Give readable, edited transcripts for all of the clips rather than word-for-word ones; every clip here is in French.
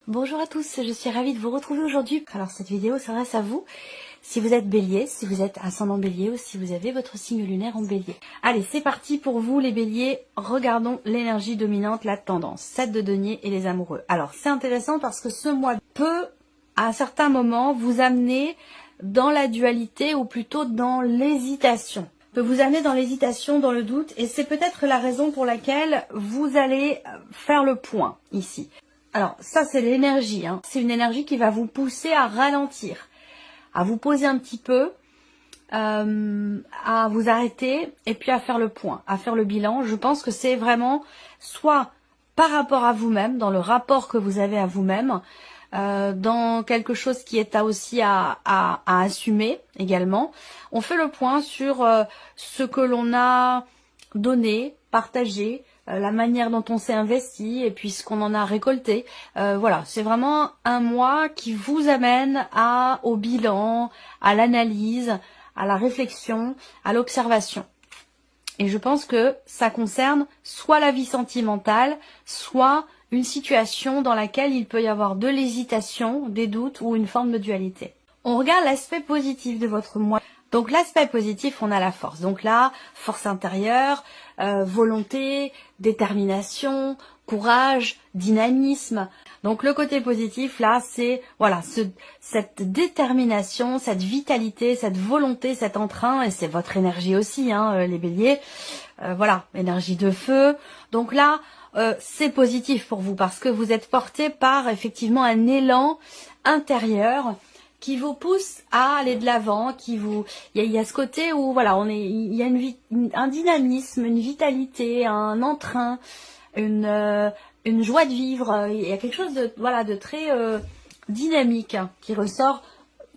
Bonjour à tous, je suis ravie de vous retrouver aujourd'hui. Alors cette vidéo s'adresse à vous, si vous êtes bélier, si vous êtes ascendant bélier ou si vous avez votre signe lunaire en bélier. Allez, c'est parti pour vous les béliers, regardons l'énergie dominante, la tendance, 7 de denier et les amoureux. Alors c'est intéressant parce que ce mois peut, à un certain moment, vous amener dans la dualité ou plutôt dans l'hésitation. Peut vous amener dans l'hésitation, dans le doute, et c'est peut-être la raison pour laquelle vous allez faire le point ici. Alors ça c'est l'énergie, c'est une énergie qui va vous pousser à ralentir, à vous poser un petit peu, à vous arrêter et puis à faire le point, à faire le bilan. Je pense que c'est vraiment soit par rapport à vous-même, dans le rapport que vous avez à vous-même, dans quelque chose qui est aussi à assumer également. On fait le point sur ce que l'on a donné, partagé, la manière dont on s'est investi et puis ce qu'on en a récolté. Voilà, c'est vraiment un mois qui vous amène au bilan, à l'analyse, à la réflexion, à l'observation. Et je pense que ça concerne soit la vie sentimentale, soit une situation dans laquelle il peut y avoir de l'hésitation, des doutes ou une forme de dualité. On regarde l'aspect positif de votre mois. Donc l'aspect positif, on a la force. Donc là, force intérieure, volonté, détermination, courage, dynamisme. Donc le côté positif, là, c'est voilà cette détermination, cette vitalité, cette volonté, cet entrain, et c'est votre énergie aussi, les béliers. Voilà, énergie de feu. Donc là, c'est positif pour vous parce que vous êtes porté par effectivement un élan intérieur qui vous pousse à aller de l'avant, il y a ce côté où voilà, il y a un dynamisme, une vitalité, un entrain, une joie de vivre. Il y a quelque chose de très dynamique qui ressort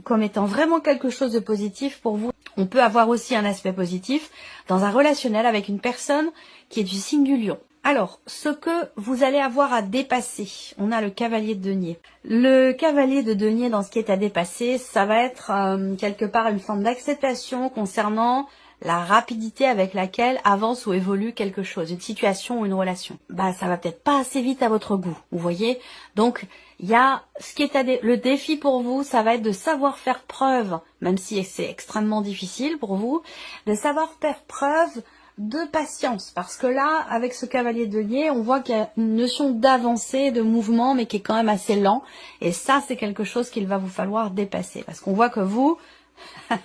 comme étant vraiment quelque chose de positif pour vous. On peut avoir aussi un aspect positif dans un relationnel avec une personne qui est du signe du lion. Alors, ce que vous allez avoir à dépasser, on a le cavalier de denier. Le cavalier de denier, dans ce qui est à dépasser, ça va être quelque part une forme d'acceptation concernant la rapidité avec laquelle avance ou évolue quelque chose, une situation ou une relation. Ça va peut-être pas assez vite à votre goût, vous voyez. Donc, il y a ce qui est le défi pour vous, ça va être de savoir faire preuve, même si c'est extrêmement difficile pour vous, de savoir faire preuve de patience, parce que là, avec ce cavalier de denier, on voit qu'il y a une notion d'avancée, de mouvement, mais qui est quand même assez lent, et ça, c'est quelque chose qu'il va vous falloir dépasser, parce qu'on voit que vous,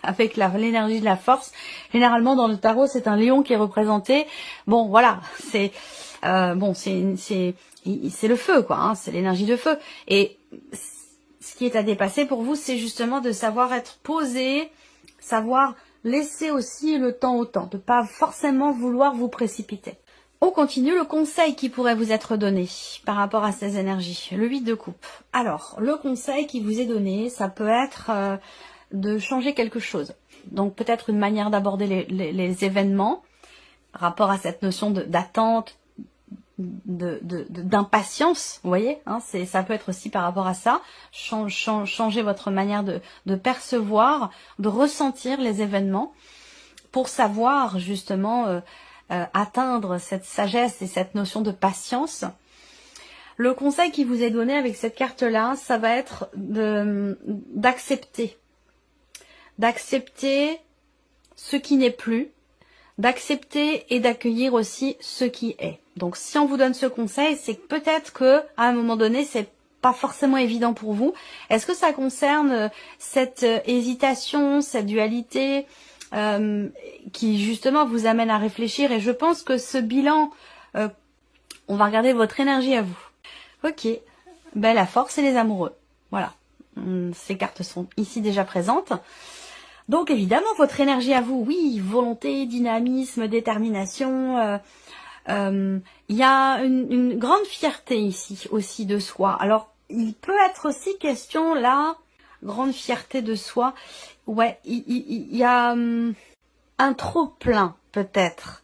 avec l'énergie de la force, généralement dans le tarot, c'est un lion qui est représenté, bon, voilà, c'est le feu, quoi, c'est l'énergie de feu, et ce qui est à dépasser pour vous, c'est justement de savoir être posé, savoir laissez aussi le temps au temps, de pas forcément vouloir vous précipiter. On continue, le conseil qui pourrait vous être donné par rapport à ces énergies, le 8 de coupe. Alors, le conseil qui vous est donné, ça peut être de changer quelque chose. Donc peut-être une manière d'aborder les événements, rapport à cette notion d'attente, d'impatience, vous voyez, ça peut être aussi par rapport à ça, changer votre manière de percevoir, de ressentir les événements pour savoir justement atteindre cette sagesse et cette notion de patience. Le conseil qui vous est donné avec cette carte-là, ça va être d'accepter ce qui n'est plus, d'accepter et d'accueillir aussi ce qui est. Donc si on vous donne ce conseil, c'est que peut-être que à un moment donné, c'est pas forcément évident pour vous. Est-ce que ça concerne cette hésitation, cette dualité qui justement vous amène à réfléchir? Et je pense que ce bilan, on va regarder votre énergie à vous. Ok, la force et les amoureux. Voilà, ces cartes sont ici déjà présentes. Donc évidemment, votre énergie à vous, oui, volonté, dynamisme, détermination, il y a une grande fierté ici aussi de soi. Alors, il peut être aussi question là, grande fierté de soi, ouais, il y a un trop plein peut-être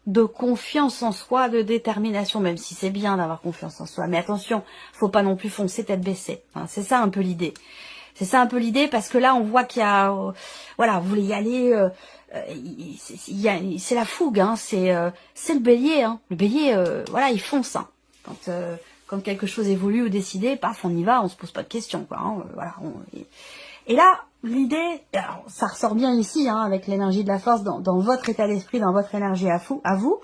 de confiance en soi, de détermination, même si c'est bien d'avoir confiance en soi. Mais attention, faut pas non plus foncer tête baissée, c'est ça un peu l'idée. C'est ça un peu l'idée, parce que là, on voit qu'il y a... voilà, vous voulez y aller... c'est la fougue, c'est le bélier. Le bélier, voilà, il fonce. Quand Quand quelque chose est voulu ou décidé, paf, on y va, on se pose pas de questions, quoi. Hein, voilà. Et là, l'idée, ça ressort bien ici, hein, avec l'énergie de la force dans votre état d'esprit, dans votre énergie à vous.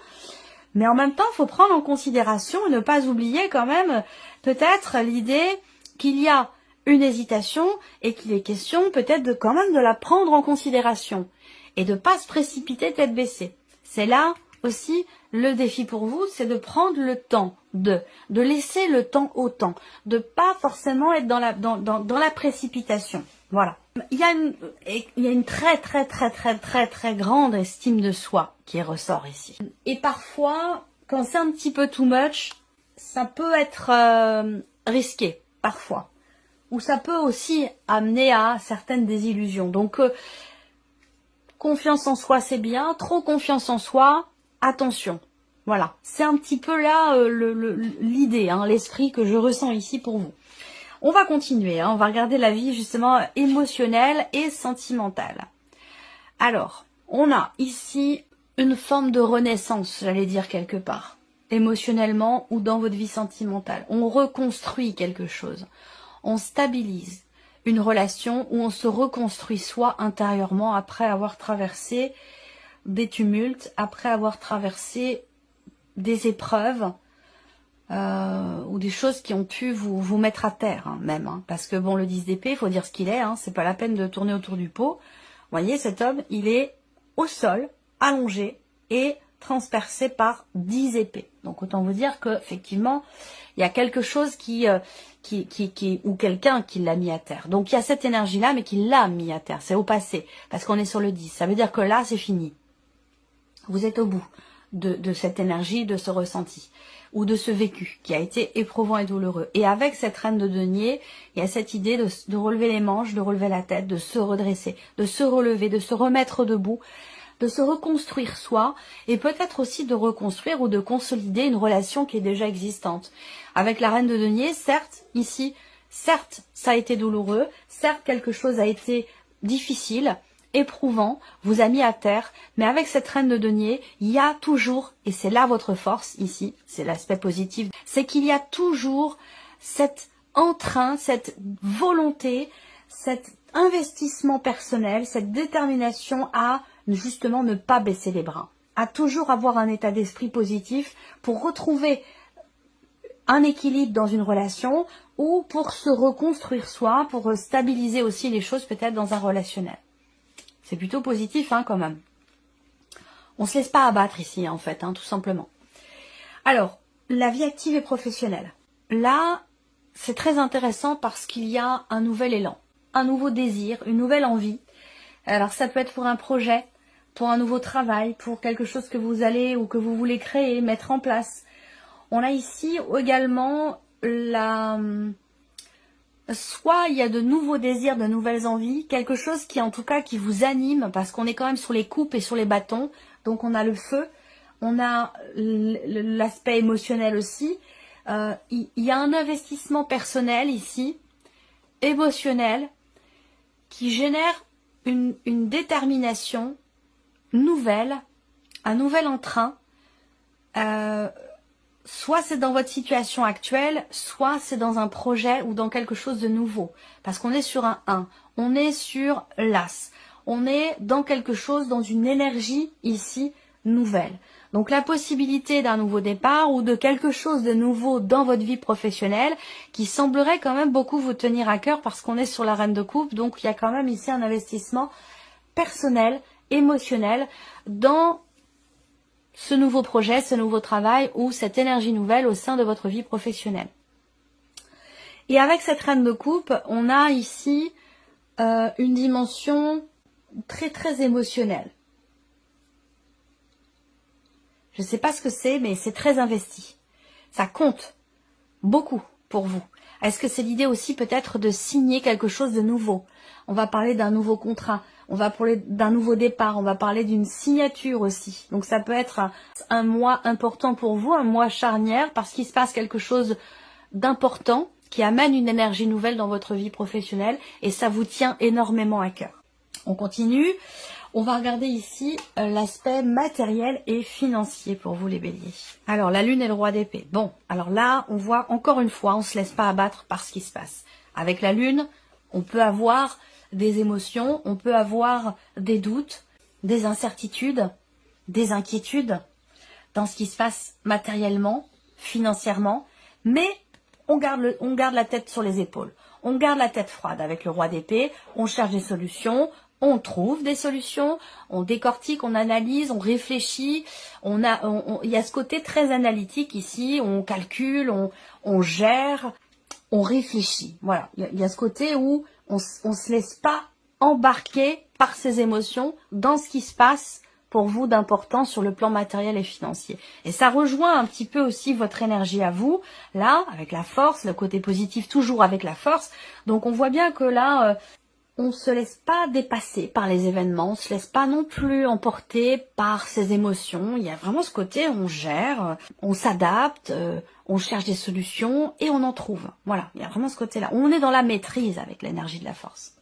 Mais en même temps, il faut prendre en considération et ne pas oublier quand même peut-être l'idée qu'il y a une hésitation et qu'il est question peut-être de quand même de la prendre en considération et de pas se précipiter tête baissée. C'est là aussi le défi pour vous, c'est de prendre le temps de laisser le temps au temps, de pas forcément être dans la précipitation. Voilà. Il y a une très grande estime de soi qui ressort ici. Et parfois, quand c'est un petit peu too much, ça peut être risqué, parfois. Ou ça peut aussi amener à certaines désillusions. Donc, confiance en soi, c'est bien. Trop confiance en soi, attention. Voilà. C'est un petit peu là l'idée, hein, l'esprit que je ressens ici pour vous. On va continuer, hein, on va regarder la vie justement émotionnelle et sentimentale. Alors, on a ici une forme de renaissance, j'allais dire quelque part, émotionnellement ou dans votre vie sentimentale. On reconstruit quelque chose, on stabilise une relation où on se reconstruit soi intérieurement après avoir traversé des tumultes, après avoir traversé des épreuves, ou des choses qui ont pu vous mettre à terre, hein, même. Hein, parce que bon, le 10 d'épée, il faut dire ce qu'il est, hein, c'est pas la peine de tourner autour du pot. Vous voyez, cet homme, il est au sol, allongé et transpercé par 10 épées. Donc autant vous dire que effectivement, il y a quelque chose ou quelqu'un qui l'a mis à terre. Donc il y a cette énergie-là, mais qui l'a mis à terre. C'est au passé, parce qu'on est sur le 10. Ça veut dire que là, c'est fini. Vous êtes au bout de cette énergie, de ce ressenti, ou de ce vécu qui a été éprouvant et douloureux. Et avec cette reine de denier, il y a cette idée de relever les manches, de relever la tête, de se redresser, de se relever, de se remettre debout, de se reconstruire soi, et peut-être aussi de reconstruire ou de consolider une relation qui est déjà existante. Avec la reine de denier, certes, ici, certes, ça a été douloureux, certes, quelque chose a été difficile, éprouvant, vous a mis à terre, mais avec cette reine de denier, il y a toujours, et c'est là votre force ici, c'est l'aspect positif, c'est qu'il y a toujours cet entrain, cette volonté, cet investissement personnel, cette détermination à justement ne pas baisser les bras, à toujours avoir un état d'esprit positif pour retrouver un équilibre dans une relation ou pour se reconstruire soi, pour stabiliser aussi les choses peut-être dans un relationnel. C'est plutôt positif, hein, quand même. On se laisse pas abattre ici, en fait, hein, tout simplement. Alors, la vie active et professionnelle. Là, c'est très intéressant parce qu'il y a un nouvel élan, un nouveau désir, une nouvelle envie. Alors, ça peut être pour un projet, pour un nouveau travail, pour quelque chose que vous allez ou que vous voulez créer, mettre en place. On a ici également soit il y a de nouveaux désirs, de nouvelles envies, quelque chose qui en tout cas qui vous anime, parce qu'on est quand même sur les coupes et sur les bâtons, donc on a le feu, on a l'aspect émotionnel aussi, il y a un investissement personnel ici, émotionnel, qui génère une détermination nouvelle, un nouvel entrain, soit c'est dans votre situation actuelle, soit c'est dans un projet ou dans quelque chose de nouveau. Parce qu'on est sur un 1, on est sur l'As, on est dans quelque chose, dans une énergie ici nouvelle. Donc la possibilité d'un nouveau départ ou de quelque chose de nouveau dans votre vie professionnelle qui semblerait quand même beaucoup vous tenir à cœur parce qu'on est sur la reine de coupe. Donc il y a quand même ici un investissement personnel, émotionnel dans ce nouveau projet, ce nouveau travail ou cette énergie nouvelle au sein de votre vie professionnelle. Et avec cette reine de coupe, on a ici une dimension très émotionnelle. Je ne sais pas ce que c'est, mais c'est très investi. Ça compte beaucoup pour vous. Est-ce que c'est l'idée aussi peut-être de signer quelque chose de nouveau? On va parler d'un nouveau contrat, on va parler d'un nouveau départ, on va parler d'une signature aussi. Donc ça peut être un mois important pour vous, un mois charnière, parce qu'il se passe quelque chose d'important qui amène une énergie nouvelle dans votre vie professionnelle et ça vous tient énormément à cœur. On continue. On va regarder ici l'aspect matériel et financier pour vous les béliers. Alors la lune est le roi d'épée. Bon, alors là on voit encore une fois, on ne se laisse pas abattre par ce qui se passe. Avec la lune, on peut avoir des émotions, on peut avoir des doutes, des incertitudes, des inquiétudes dans ce qui se passe matériellement, financièrement, mais on garde la tête sur les épaules. On garde la tête froide avec le roi d'épée, on cherche des solutions, on trouve des solutions, on décortique, on analyse, on réfléchit. Il y a ce côté très analytique ici, on calcule, on gère, on réfléchit. Voilà, il y a ce côté où on se laisse pas embarquer par ses émotions dans ce qui se passe pour vous d'important sur le plan matériel et financier. Et ça rejoint un petit peu aussi votre énergie à vous, là, avec la force, le côté positif toujours avec la force. Donc on voit bien que là, on se laisse pas dépasser par les événements, on se laisse pas non plus emporter par ses émotions. Il y a vraiment ce côté, on gère, on s'adapte, on cherche des solutions et on en trouve. Voilà, il y a vraiment ce côté-là. On est dans la maîtrise avec l'énergie de la force.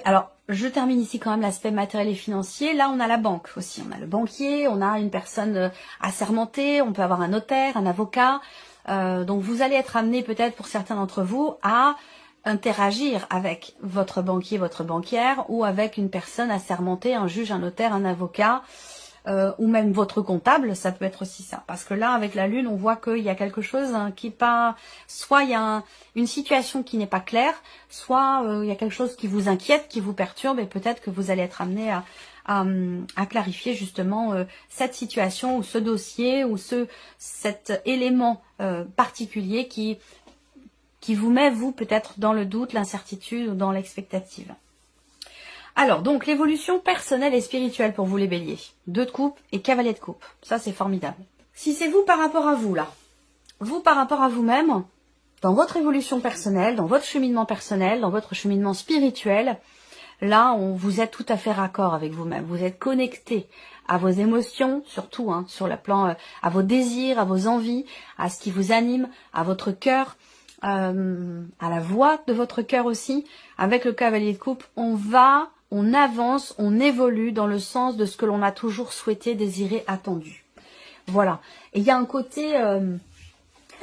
Alors, je termine ici quand même l'aspect matériel et financier. Là, on a la banque aussi. On a le banquier, on a une personne assermentée, on peut avoir un notaire, un avocat. Donc, vous allez être amené peut-être pour certains d'entre vous à interagir avec votre banquier, votre banquière ou avec une personne assermentée, un juge, un notaire, un avocat ou même votre comptable, ça peut être aussi ça. Parce que là, avec la lune, on voit qu'il y a quelque chose qui n'est pas... Soit il y a une situation qui n'est pas claire, soit il y a quelque chose qui vous inquiète, qui vous perturbe, et peut-être que vous allez être amené à clarifier justement cette situation ou ce dossier ou cet élément particulier qui vous met, vous, peut-être dans le doute, l'incertitude ou dans l'expectative. Alors, donc, l'évolution personnelle et spirituelle pour vous les béliers. 2 de coupe et cavalier de coupe. Ça, c'est formidable. Si c'est vous par rapport à vous, là, vous par rapport à vous-même, dans votre évolution personnelle, dans votre cheminement personnel, dans votre cheminement spirituel, là, vous êtes tout à fait raccord avec vous-même. Vous êtes connecté à vos émotions, surtout, sur le plan, à vos désirs, à vos envies, à ce qui vous anime, à votre cœur, à la voix de votre cœur aussi. Avec le cavalier de coupe, on avance, on évolue dans le sens de ce que l'on a toujours souhaité, désiré, attendu. Voilà. Et il y a un côté,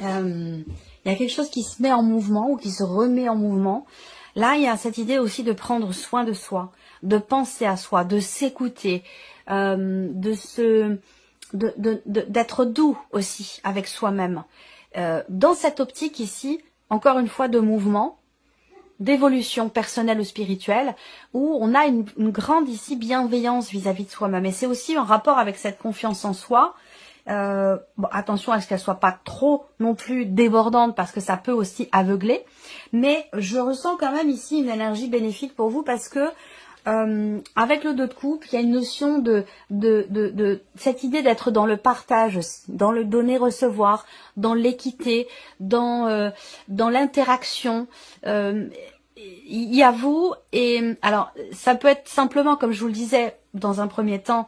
il y a quelque chose qui se met en mouvement ou qui se remet en mouvement. Là, il y a cette idée aussi de prendre soin de soi, de penser à soi, de s'écouter, d'être doux aussi avec soi-même. Dans cette optique ici, encore une fois, de mouvement, d'évolution personnelle ou spirituelle, où on a une grande ici bienveillance vis-à-vis de soi-même. Et c'est aussi en rapport avec cette confiance en soi. Bon, attention à ce qu'elle soit pas trop non plus débordante parce que ça peut aussi aveugler. Mais je ressens quand même ici une énergie bénéfique pour vous parce que avec le 2 de coupe, il y a une notion de cette idée d'être dans le partage, dans le donner-recevoir, dans l'équité, dans l'interaction. Il y a vous, et alors ça peut être simplement, comme je vous le disais dans un premier temps,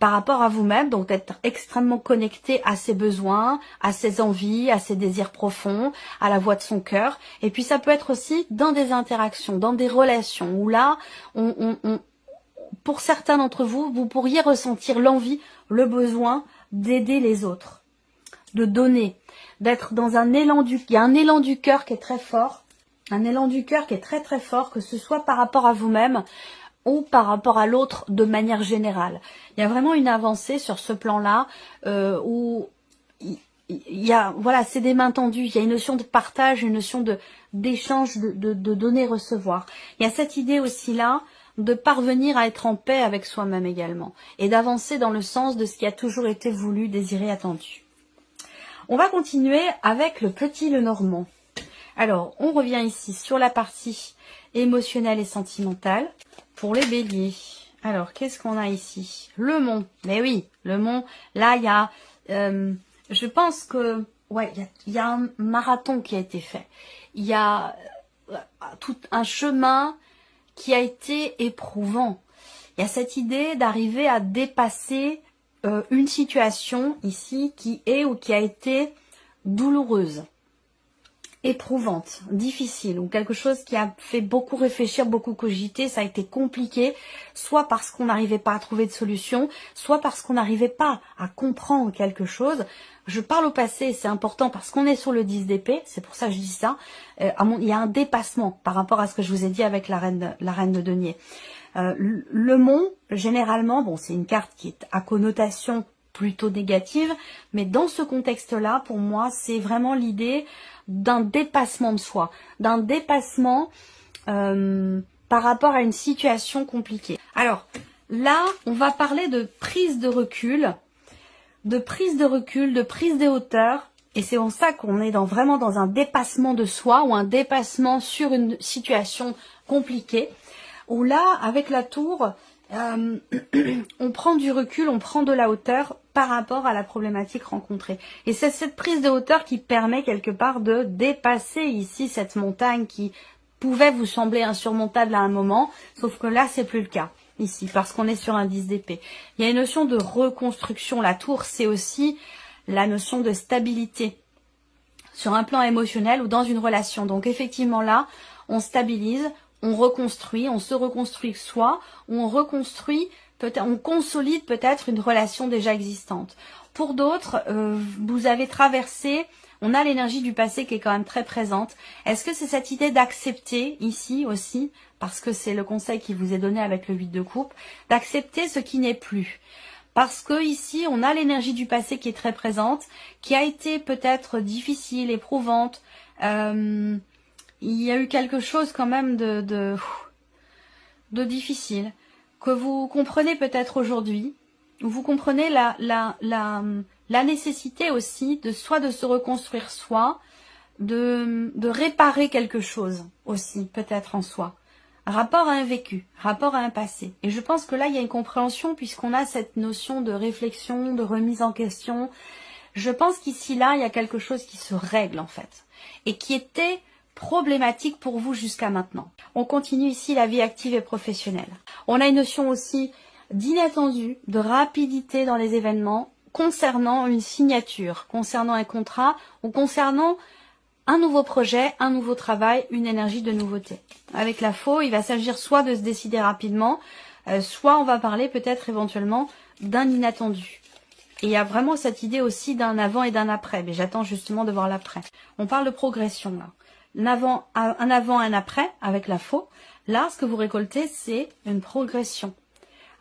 par rapport à vous-même, donc d'être extrêmement connecté à ses besoins, à ses envies, à ses désirs profonds, à la voix de son cœur. Et puis ça peut être aussi dans des interactions, dans des relations, où là, pour certains d'entre vous, vous pourriez ressentir l'envie, le besoin d'aider les autres, de donner, d'être dans un élan il y a un élan du cœur qui est très fort, un élan du cœur qui est très très fort, que ce soit par rapport à vous-même, ou par rapport à l'autre de manière générale. Il y a vraiment une avancée sur ce plan-là où il y a, voilà, c'est des mains tendues, il y a une notion de partage, une notion d'échange, de donner-recevoir. Il y a cette idée aussi là de parvenir à être en paix avec soi-même également et d'avancer dans le sens de ce qui a toujours été voulu, désiré, attendu. On va continuer avec le petit Lenormand. Alors, on revient ici sur la partie émotionnelle et sentimentale. Pour les béliers, alors qu'est-ce qu'on a ici? Le mont, mais oui, le mont, là il y a, je pense que, ouais, il y a un marathon qui a été fait. Il y a tout un chemin qui a été éprouvant. Il y a cette idée d'arriver à dépasser une situation ici qui est ou qui a été douloureuse. éprouvante, difficile, ou quelque chose qui a fait beaucoup réfléchir, beaucoup cogiter, ça a été compliqué, soit parce qu'on n'arrivait pas à trouver de solution, soit parce qu'on n'arrivait pas à comprendre quelque chose. Je parle au passé, c'est important parce qu'on est sur le 10 d'épée, c'est pour ça que je dis ça. Il y a un dépassement par rapport à ce que je vous ai dit avec la reine de denier. Le mont, généralement, bon, c'est une carte qui est à connotation plutôt négative, mais dans ce contexte-là, pour moi, c'est vraiment l'idée d'un dépassement de soi, d'un dépassement par rapport à une situation compliquée. Alors, là, on va parler de prise de recul, de prise de hauteur, et c'est en ça qu'on est vraiment dans un dépassement de soi ou un dépassement sur une situation compliquée, où là, avec la tour, on prend du recul, on prend de la hauteur par rapport à la problématique rencontrée. Et c'est cette prise de hauteur qui permet quelque part de dépasser ici cette montagne qui pouvait vous sembler insurmontable à un moment, sauf que là, c'est plus le cas ici, parce qu'on est sur un 10 d'épée. Il y a une notion de reconstruction. La tour, c'est aussi la notion de stabilité sur un plan émotionnel ou dans une relation. Donc effectivement là, on stabilise, on reconstruit, on se reconstruit soi, ou on reconstruit, on consolide peut-être une relation déjà existante. Pour d'autres, vous avez traversé, on a l'énergie du passé qui est quand même très présente. Est-ce que c'est cette idée d'accepter ici aussi, parce que c'est le conseil qui vous est donné avec le 8 de coupe, d'accepter ce qui n'est plus? Parce que ici, on a l'énergie du passé qui est très présente, qui a été peut-être difficile, éprouvante. Il y a eu quelque chose quand même de difficile, que vous comprenez peut-être aujourd'hui. Vous comprenez la nécessité aussi de soit de se reconstruire soi, de réparer quelque chose aussi, peut-être en soi. Rapport à un vécu, rapport à un passé. Et je pense que là, il y a une compréhension puisqu'on a cette notion de réflexion, de remise en question. Je pense qu'ici, là, il y a quelque chose qui se règle en fait. Et qui était problématique pour vous jusqu'à maintenant. On continue ici la vie active et professionnelle. On a une notion aussi d'inattendu, de rapidité dans les événements concernant une signature, concernant un contrat ou concernant un nouveau projet, un nouveau travail, une énergie de nouveauté. Avec la faux, il va s'agir soit de se décider rapidement, soit on va parler peut-être éventuellement d'un inattendu. Et il y a vraiment cette idée aussi d'un avant et d'un après, mais j'attends justement de voir l'après. On parle de progression là. Un avant, un après avec la faux. Là, ce que vous récoltez, c'est une progression,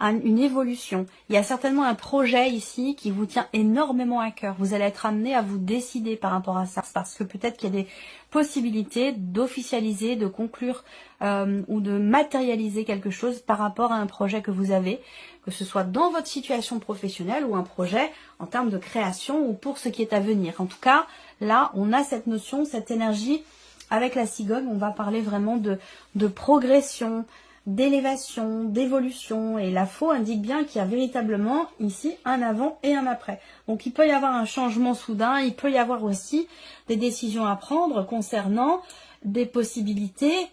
une évolution. Il y a certainement un projet ici qui vous tient énormément à cœur. Vous allez être amené à vous décider par rapport à ça, parce que peut-être qu'il y a des possibilités d'officialiser, de conclure ou de matérialiser quelque chose par rapport à un projet que vous avez, que ce soit dans votre situation professionnelle ou un projet en termes de création ou pour ce qui est à venir. En tout cas, là, on a cette notion, cette énergie. Avec la cigogne, on va parler vraiment de progression, d'élévation, d'évolution. Et la faux indique bien qu'il y a véritablement ici un avant et un après. Donc il peut y avoir un changement soudain, il peut y avoir aussi des décisions à prendre concernant des possibilités,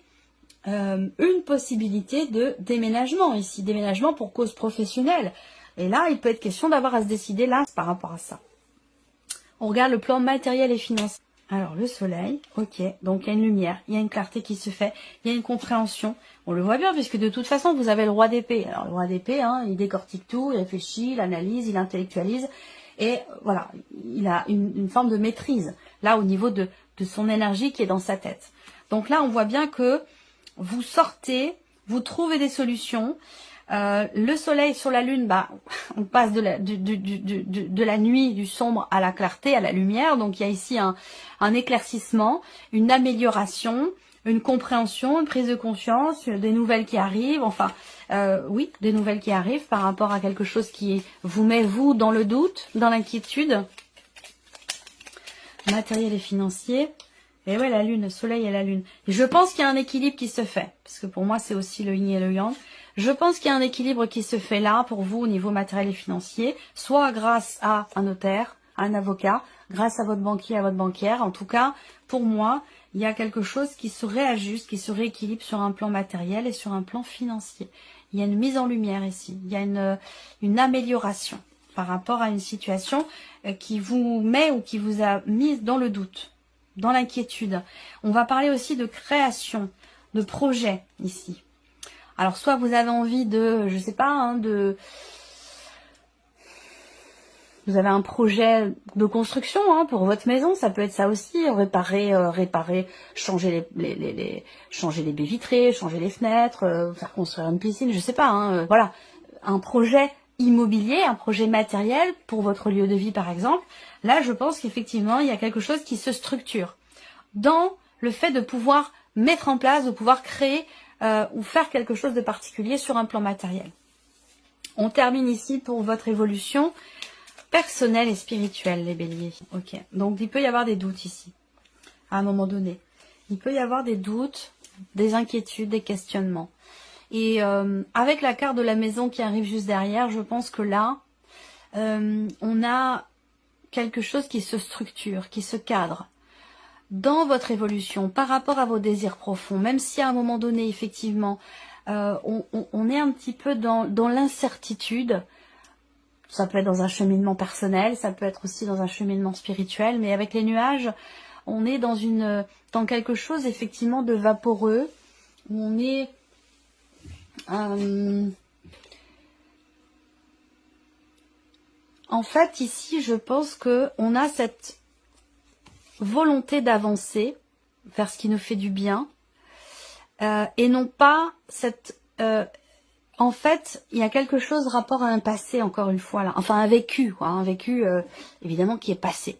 une possibilité de déménagement ici, déménagement pour cause professionnelle. Et là, il peut être question d'avoir à se décider là par rapport à ça. On regarde le plan matériel et financier. Alors, le soleil, ok, donc il y a une lumière, il y a une clarté qui se fait, il y a une compréhension. On le voit bien, puisque de toute façon, vous avez le roi d'épée. Alors, le roi d'épée, hein, il décortique tout, il réfléchit, il analyse, il intellectualise. Et voilà, il a une forme de maîtrise, là, au niveau de son énergie qui est dans sa tête. Donc là, on voit bien que vous sortez, vous trouvez des solutions. Le soleil sur la lune, bah, on passe de la nuit, du sombre à la clarté, à la lumière. Donc il y a ici un éclaircissement, une amélioration, une compréhension, une prise de conscience, des nouvelles qui arrivent. Enfin, oui, des nouvelles qui arrivent par rapport à quelque chose qui vous met, vous, dans le doute, dans l'inquiétude. Matériel et financier. Et ouais, la lune, le soleil et la lune. Et je pense qu'il y a un équilibre qui se fait. Parce que pour moi, c'est aussi le yin et le yang. Je pense qu'il y a un équilibre qui se fait là pour vous au niveau matériel et financier. Soit grâce à un notaire, à un avocat, grâce à votre banquier, à votre banquière. En tout cas, pour moi, il y a quelque chose qui se réajuste, qui se rééquilibre sur un plan matériel et sur un plan financier. Il y a une mise en lumière ici. Il y a une amélioration par rapport à une situation qui vous met ou qui vous a mis dans le doute. dans l'inquiétude. On va parler aussi de création, de projet ici. Alors soit vous avez envie de, je sais pas, hein, vous avez un projet de construction hein, pour votre maison, ça peut être ça aussi, réparer, changer changer les baies vitrées, changer les fenêtres, faire construire une piscine, je sais pas, hein, voilà, un projet immobilier, un projet matériel pour votre lieu de vie par exemple. Là, je pense qu'effectivement, il y a quelque chose qui se structure dans le fait de pouvoir mettre en place, de pouvoir créer ou faire quelque chose de particulier sur un plan matériel. On termine ici pour votre évolution personnelle et spirituelle, les béliers. Ok, donc il peut y avoir des doutes ici, à un moment donné. Il peut y avoir des doutes, des inquiétudes, des questionnements. Et avec la carte de la maison qui arrive juste derrière, je pense que là, on a quelque chose qui se structure, qui se cadre dans votre évolution par rapport à vos désirs profonds. Même si à un moment donné, effectivement, on est un petit peu dans l'incertitude. Ça peut être dans un cheminement personnel, ça peut être aussi dans un cheminement spirituel. Mais avec les nuages, on est dans quelque chose effectivement de vaporeux. Où on est... En fait, ici, je pense qu'on a cette volonté d'avancer vers ce qui nous fait du bien et non pas cette... en fait, il y a quelque chose rapport à un passé, encore une fois, là. Enfin, un vécu, quoi, un vécu, évidemment, qui est passé.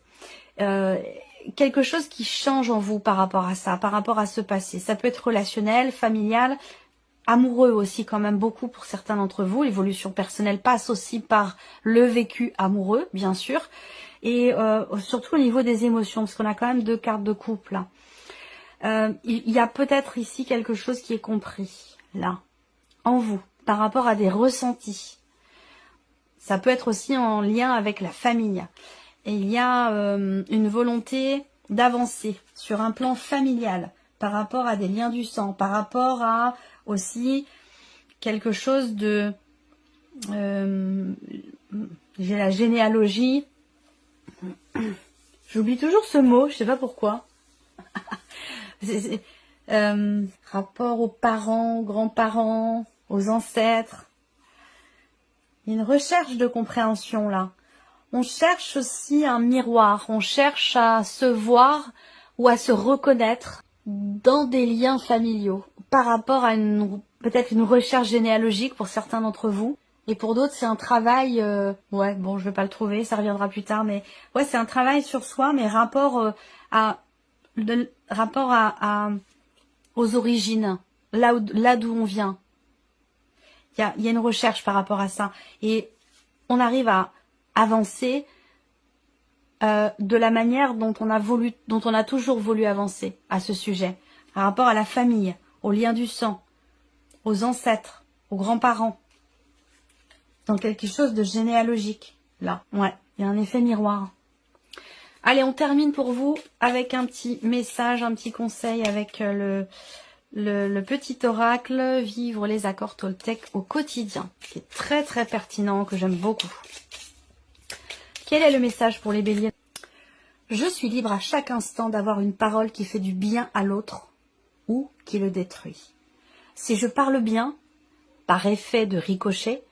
Quelque chose qui change en vous par rapport à ça, par rapport à ce passé. Ça peut être relationnel, familial, amoureux aussi quand même beaucoup pour certains d'entre vous. L'évolution personnelle passe aussi par le vécu amoureux, bien sûr. Et surtout au niveau des émotions, parce qu'on a quand même 2 cartes de couple, là. Il y a peut-être ici quelque chose qui est compris, là, en vous, par rapport à des ressentis. Ça peut être aussi en lien avec la famille. Et il y a une volonté d'avancer sur un plan familial, par rapport à des liens du sang, par rapport à aussi quelque chose de... j'ai la généalogie. J'oublie toujours ce mot, je sais pas pourquoi. Rapport aux parents, aux grands-parents, aux ancêtres. Il y a une recherche de compréhension là. On cherche aussi un miroir, on cherche à se voir ou à se reconnaître dans des liens familiaux par rapport à peut-être une recherche généalogique pour certains d'entre vous. Et pour d'autres, c'est un travail, ouais, bon, je vais pas le trouver, ça reviendra plus tard, mais ouais, c'est un travail sur soi, mais rapport aux origines, là d'où on vient. Il y a une recherche par rapport à ça. Et on arrive à avancer de la manière dont on a toujours voulu avancer à ce sujet. Par rapport à la famille, aux liens du sang, aux ancêtres, aux grands-parents. Dans quelque chose de généalogique, là. Ouais, il y a un effet miroir. Allez, on termine pour vous avec un petit message, un petit conseil avec le petit oracle, vivre les accords Toltec au quotidien, qui est très très pertinent, que j'aime beaucoup. Quel est le message pour les béliers? Je suis libre à chaque instant d'avoir une parole qui fait du bien à l'autre ou qui le détruit. Si je parle bien, par effet de ricochet,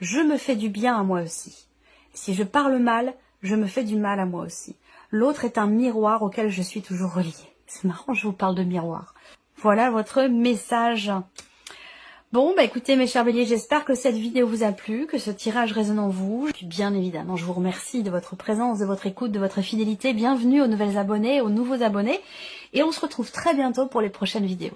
je me fais du bien à moi aussi. Si je parle mal, je me fais du mal à moi aussi. L'autre est un miroir auquel je suis toujours reliée. C'est marrant, je vous parle de miroir. Voilà votre message. Bon, bah écoutez mes chers béliers, j'espère que cette vidéo vous a plu, que ce tirage résonne en vous. Puis bien évidemment, je vous remercie de votre présence, de votre écoute, de votre fidélité. Bienvenue aux nouvelles abonnés, aux nouveaux abonnés. Et on se retrouve très bientôt pour les prochaines vidéos.